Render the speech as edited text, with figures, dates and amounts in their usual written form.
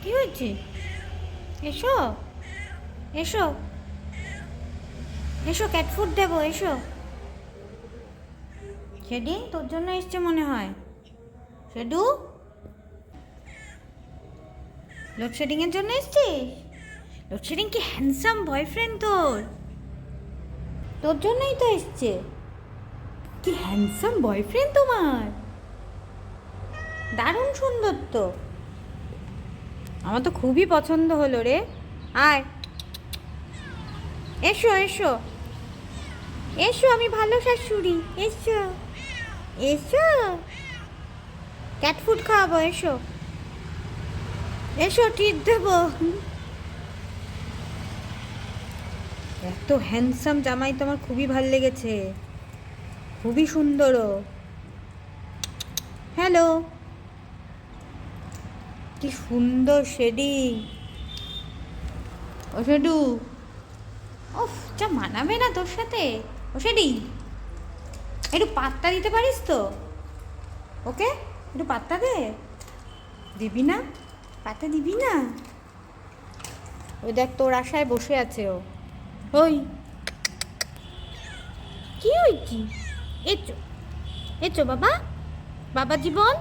কি হয়েছে? এসো এসো এসো, ক্যাট ফুড দেবো, এসো। শেডি, তোর জন্য এসছে মনে হয়। শেডু, লোডশেডিংয়ের জন্য এসছিস? লোডশেডিং কি হ্যান্ডসাম বয়ফ্রেন্ড তোর? তোর জন্যই তো এসছে। কি হ্যান্ডসাম বয়ফ্রেন্ড তোমার, দারুণ সুন্দর তো। আমার তো খুবই পছন্দ হলো রে। আয়, এসো এসো এসো, আমি ভালো শাশুড়ি, এসো এসো, ক্যাট ফুড খাওয়াবো, এসো এসো, ট্রিট দেবো। এত হ্যান্ডসাম জামাই তো আমার খুবই ভাল লেগেছে, খুবই সুন্দরও। হ্যালো, কি সুন্দর শেডিং। ও শেডু, ওফ, যা মানাবে না তোর সাথে। ও শেডি, একটু পাত্তা দিতে পারিস তো ওকে? একটু পাত্তা দে। দিবি না? পাত্তা দিবি না? ওই দেখ, তোর আশায় বসে আছে ও। ওই, কি হয়েছি? এচো এচো বাবা, বাবা জীবন।